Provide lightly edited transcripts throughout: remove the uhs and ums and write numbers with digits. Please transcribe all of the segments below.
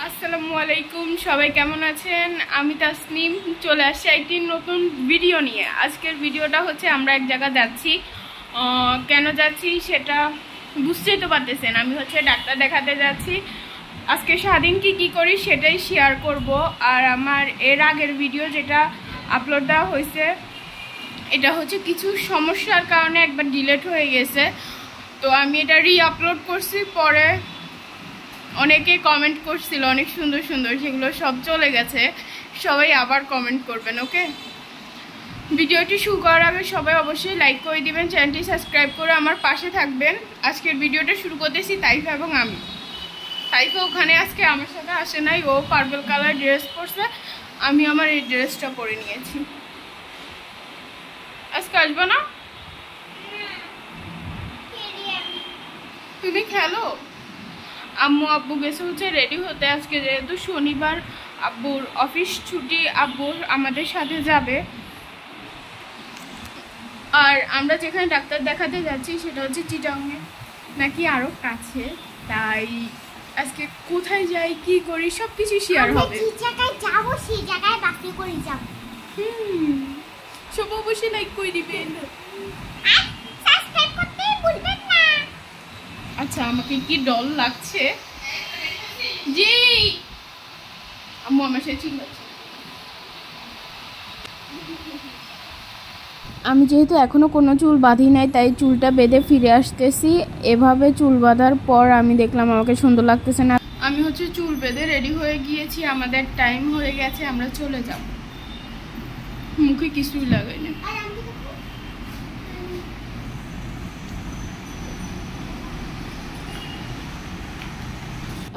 আসসালামু আলাইকুম, সবাই কেমন আছেন? আমি তাসনিম চলে আসছি একটি নতুন ভিডিও নিয়ে। আজকের ভিডিওটা হচ্ছে আমরা এক জায়গা যাচ্ছি। কেন যাচ্ছি সেটা বুঝতেই তো পারতেছেন। আমি হচ্ছে ডাক্তার দেখাতে যাচ্ছি। আজকে সারাদিন কি করি সেটাই শেয়ার করব। আর আমার এর আগের ভিডিও যেটা আপলোড দেওয়া হয়েছে এটা হচ্ছে কিছু সমস্যার কারণে একবার ডিলিট হয়ে গেছে, তো আমি এটা আপলোড করছি। পরে অনেকে কমেন্ট করছিল অনেক সুন্দর সুন্দর, সেগুলো সব চলে গেছে। সবাই আবার কমেন্ট করবেন, ওকে? ভিডিওটি শুরু করার আগে সবাই অবশ্যই লাইক করে দিবেন, চ্যানেলটি সাবস্ক্রাইব করে আমার পাশে থাকবেন। আজকের ভিডিওটা শুরু করতেছি তাইফা এবং আমি। তাইফা ওখানে আজকে আমার সাথে আসে নাই, ও পার্পল কালার ড্রেস পরছে, আমি আমার এই ড্রেসটা পরে নিয়েছি। আজকে আসবো না? তুমি খেলো। আম্মু আব্বু গেছে হচ্ছে রেডি হতে। আজকে যেহেতু শনিবার, আব্বুর অফিস ছুটি, আব্বুর আমাদের সাথে যাবে। আর আমরা যেখানে ডাক্তার দেখাতে যাচ্ছি সেটা হচ্ছে চিটাংয়ে নাকি আরো কাছে, তাই আজকে কোথায় যাই কি করি সবকিছু শেয়ার হবে। যে জায়গায় যাব সেই জায়গায় বাসে করে যাব। সব অবশ্যই লাইক করে দিবেন আর সাবস্ক্রাইব করতে ভুলবেন না। আচ্ছা, আমাকে কি ডল লাগছে? জি আম্মু আমার সাথে চিল্লাচ্ছে। আমি যেহেতু এখনো কোনো চুল বাঁধি নাই, তাই চুলটা বেঁধে ফিরে আসতেছি। এভাবে চুল বাঁধার পর আমি দেখলাম আমাকে সুন্দর লাগতেছে না। আমি হচ্ছে চুল বেঁধে রেডি হয়ে গিয়েছি, আমাদের টাইম হয়ে গেছে, আমরা চলে যাব। মুখে কিছুই লাগাই না।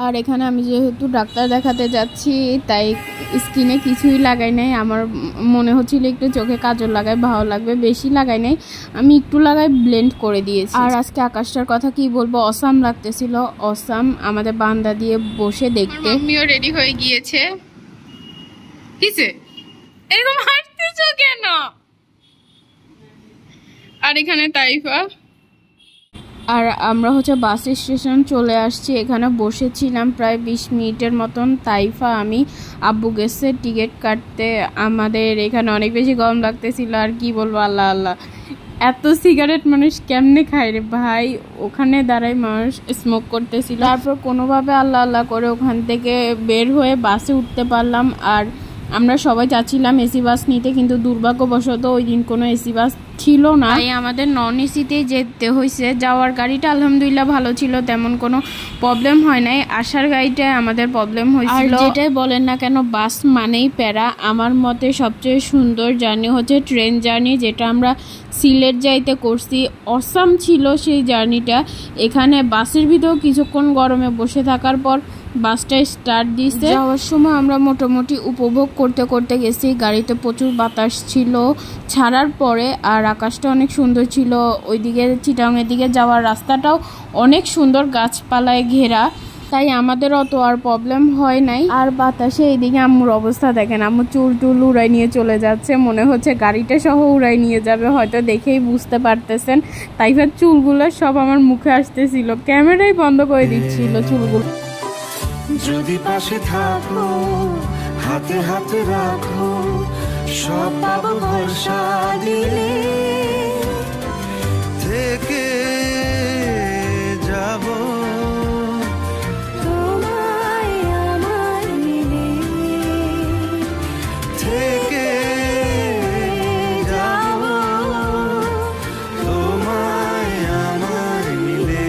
আর এখানে আমি যেহেতু ডাক্তার দেখাতে যাচ্ছি তাই স্কিনে কিছুই লাগাই নাই। আমার মনে হচ্ছিল একটু চোখে কাজল লাগাই ভালো লাগবে, বেশি লাগাই নাই, আমি একটু লাগাই ব্লেন্ড করে দিয়েছি। আর আজকে আকাশটার কথা কি বলবো, অসাম লাগতেছিল, অসাম। আমাদের বান্দা দিয়ে বসে দেখতে। আমিও রেডি হয়ে গিয়েছে। কিসে এরকম হাসতেছো কেন? আর এখানে তাইফা। আর আমরা হচ্ছে বাস স্টেশন চলে আসছি, এখানে বসেছিলাম প্রায় 20 মিনিটের মতন। তাইফা আমি, আব্বু গেছে টিকিট কাটতে। আমাদের এখানে অনেক বেশি গরম লাগতেছিল, আর কি বলবো, আল্লাহ আল্লাহ, এত সিগারেট মানুষ কেমনে খায় রে ভাই। ওখানে দাঁড়াই মানুষ স্মোক করতেছিল। তারপর কোনোভাবে আল্লাহ আল্লাহ করে ওখান থেকে বের হয়ে বাসে উঠতে পারলাম। আর আমরা সবাই চাচ্ছিলাম এসি বাস নিতে, কিন্তু দুর্ভাগ্যবশত ওই দিন কোনো এসি বাস ছিল না, তাই আমাদের নন এসিতেই যেতে হয়েছে। যাওয়ার গাড়িটা আলহামদুলিল্লাহ ভালো ছিল, তেমন কোনো প্রবলেম হয় নাই। আসার গাড়িটায় আমাদের প্রবলেম হয়েছিল। আর যেটাই বলেন না কেন, বাস মানেই প্যারা। আমার মতে সবচেয়ে সুন্দর জার্নি হচ্ছে ট্রেন জার্নি, যেটা আমরা সিলেট যাইতে করছি। অসাম ছিল সেই জার্নিটা। এখানে বাসের ভিতরেও কিছুক্ষণ গরমে বসে থাকার পর বাসটা স্টার্ট দিয়েছে। যাওয়ার সময় আমরা মোটামুটি উপভোগ করতে করতে গেছি। গাড়িতে প্রচুর বাতাস ছিল ছাড়ার পরে, আর আকাশটা অনেক সুন্দর ছিল। ওইদিকে চিটাংয়ের দিকে যাওয়ার রাস্তাটাও অনেক সুন্দর, গাছপালায় ঘেরা, তাই আমাদের অত আর প্রবলেম হয় নাই। আর বাতাসে এইদিকে আম্মুর অবস্থা দেখেন, আম্মু চুল টুল উড়াই নিয়ে চলে যাচ্ছে, মনে হচ্ছে গাড়িটা সহ উড়াই নিয়ে যাবে, হয়তো দেখেই বুঝতে পারতেছেন। তাইফার চুলগুলো সব আমার মুখে আসতেছিল, ক্যামেরাই বন্ধ করে দিচ্ছিল চুলগুলো। যদি পাশে থাকো, হাতে হাতে রাখো, সব পাবো ভরসা দিলে, থেকে যাব তোমায় আমার মিলে, থেকে যাব তোমায় আমার মিলে।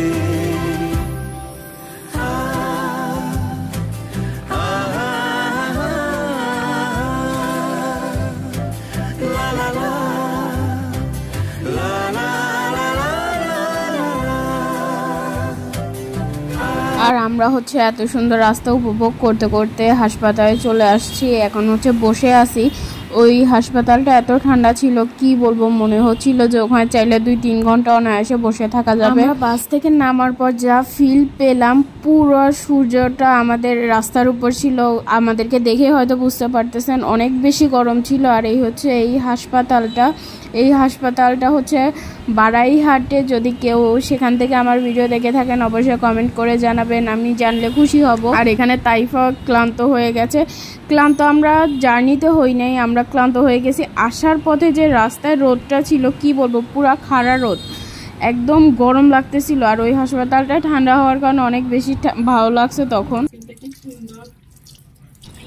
আর আমরা হচ্ছে এত সুন্দর রাস্তা উপভোগ করতে করতে হাসপাতালে চলে আসছি। এখন হচ্ছে বসে আছি। ওই হাসপাতালটা এত ঠান্ডা ছিল, কি বলবো, মনে হচ্ছিল যে ওখানে চাইলে 2-3 ঘন্টা অনায়াসে বসে থাকা যাবে। আমরা বাস থেকে নামার পর যা ফিল পেলাম, পুরো সূর্যটা আমাদের রাস্তার উপর ছিল। আমাদেরকে দেখে হয়তো বুঝতে পারতেছেন অনেক বেশি গরম ছিল। আর এই হচ্ছে এই হাসপাতালটা। এই হাসপাতালটা হচ্ছে বারাইহাটে। যদি কেউ সেখান থেকে আমার ভিডিও দেখে থাকেন অবশ্যই কমেন্ট করে জানাবেন, আমি জানলে খুশি হব। আর এখানে তাইফা ক্লান্ত হয়ে গেছে। ক্লান্ত আমরা জার্নিতে হই নাই, আমরা ক্লান্ত হয়ে গেছি আসার পথে। যে রাস্তায় রোদটা ছিল কি বলবো, পুরা খাড়া রোদ, একদম গরম লাগতেছিল। আর ওই হাসপাতালটা ঠান্ডা হওয়ার কারণে অনেক বেশি ভালো লাগছে তখন।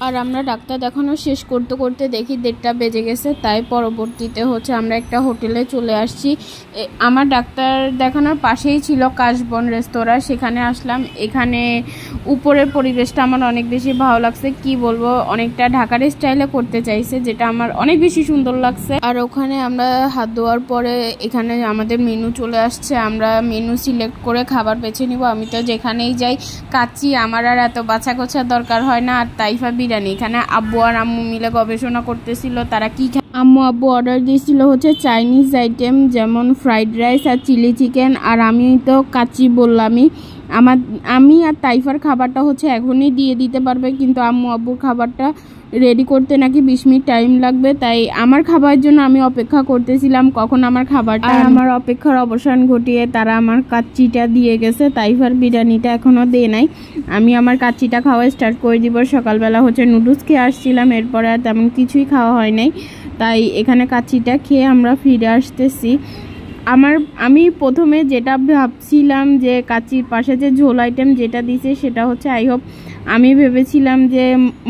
আর আমরা ডাক্তার দেখানো শেষ করতে করতে দেখি 1:30 বেজে গেছে। তাই পরবর্তীতে হচ্ছে আমরা একটা হোটেলে চলে আসছি। আমার ডাক্তার দেখানোর পাশেই ছিল কাশবন রেস্তোরাঁ, সেখানে আসলাম। এখানে উপরের পরিবেশটা আমার অনেক বেশি ভালো লাগছে, কি বলবো, অনেকটা ঢাকার স্টাইলে করতে চাইছে, যেটা আমার অনেক বেশি সুন্দর লাগছে। আর ওখানে আমরা হাত ধোয়ার পরে এখানে আমাদের মেনু চলে আসছে। আমরা মেনু সিলেক্ট করে খাবার বেছে নিব। আমি তো যেখানেই যাই কাচ্চি, আমার আর এত বাছা কোছার দরকার হয় না। আর তাইফা বিরিয়ানি, এখানে আব্বু আর আম্মু মিলে গবেষণা করতেছিল তারা কি খায়। আম্মু আব্বু অর্ডার দিয়েছিল হচ্ছে চাইনিজ আইটেম, যেমন ফ্রাইড রাইস আর চিলি চিকেন। আর আমি তো কাচ্চি বললামই। আমি আর তাইফার খাবারটা হচ্ছে এখনই দিয়ে দিতে পারবে, কিন্তু আম্মু আব্বুর খাবারটা রেডি করতে নাকি 20 মিনিট টাইম লাগবে। তাই আমার খাবারের জন্য আমি অপেক্ষা করতেছিলাম কখন আমার খাবারটা। আমার অপেক্ষার অবসান ঘটিয়ে তারা আমার কাচ্চিটা দিয়ে গেছে, তাইফার বিরিয়ানিটা এখনও দিয়ে নাই। আমি আমার কাচ্চিটা খাওয়া স্টার্ট করে দিব। সকালবেলা হচ্ছে নুডলস খেয়ে আসছিলাম, এরপরে আর তেমন কিছুই খাওয়া হয় নাই। তাই এখানে কাচ্চিটা খেয়ে আমরা ফিরে আসতেছি। আমি প্রথমে যেটা ভাবছিলাম যে কাচ্চির পাশে যে ঝোল আইটেম যেটা দিছে সেটা হচ্ছে আমি ভেবেছিলাম যে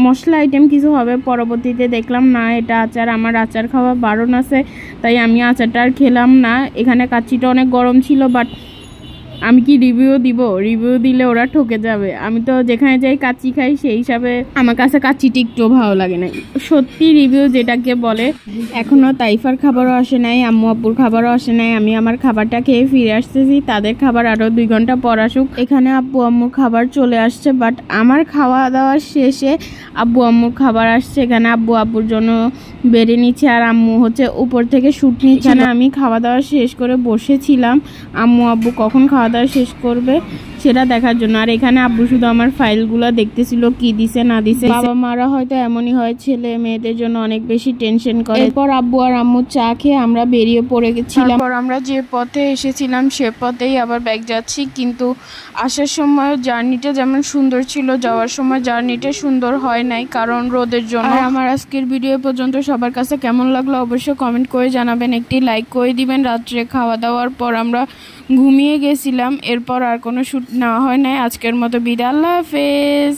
মশলা আইটেম কিছু হবে। পরবর্তীতে দেখলাম না, এটা আচার। আমার আচার খাওয়া বারণ আছে, তাই আমি আচারটা আর খেলাম না। এখানে কাচ্চিটা অনেক গরম ছিল, বাট আমি কি রিভিউ দিলে ওরা ঠকে যাবে। আমি তো যেখানে যাই কাচ্চি খাই, সেই হিসাবে আমার কাছে কাচ্চিটি একটু ভালো লাগে না, সত্যি রিভিউ যেটাকে বলে। এখনও তাইফার খাবারও আসে নাই, আম্মু আব্বুর খাবারও আসে নাই। আমি আমার খাবারটা খেয়ে ফিরে আসতেছি, তাদের খাবার আরও 2 ঘন্টা পর আসুক। এখানে আব্বু আম্মুর খাবার চলে আসছে, বাট আমার খাওয়া দাওয়ার শেষে আব্বু আম্মুর খাবার আসছে। এখানে আব্বু আব্বুর জন্য বেড়ে নিচ্ছে, আর আম্মু হচ্ছে উপর থেকে শুট নিচ্ছে। আমি খাওয়া দাওয়া শেষ করে বসেছিলাম আম্মু আব্বু কখন খাওয়া দাওয়া শেষ করবে সেটা দেখার জন্য। আর এখানে আব্বু শুধু আমার ফাইলগুলো দেখতেছিল, কি দিছে না দিছে। বাবা মারা হয়তো এমনই হয়, ছেলে মেয়েদের জন্য অনেক বেশি টেনশন করে। এরপর আব্বু আর আম্মু চা খেয়ে আমরা বেরিয়ে পড়ে গেছিলাম। তারপর আমরা যে পথে এসেছিলাম সে পথেই আবার ব্যাক যাচ্ছি, কিন্তু আসার সময় জার্নিটা যেমন সুন্দর ছিল, যাওয়ার সময় জার্নিটা সুন্দর হয় নাই, কারণ রোদের জন্য। আর আমার আজকের ভিডিও পর্যন্ত সবার কাছে কেমন লাগলো অবশ্যই কমেন্ট করে জানাবেন, একটি লাইক করে দিবেন। রাত্রে খাওয়া দাওয়ার পর আমরা ঘুমিয়ে গেছিলাম, এরপর আর কোনো শ্যুট নেওয়া হয় নাই। আজকের মতো বিদায়, আল্লাহ হাফেজ।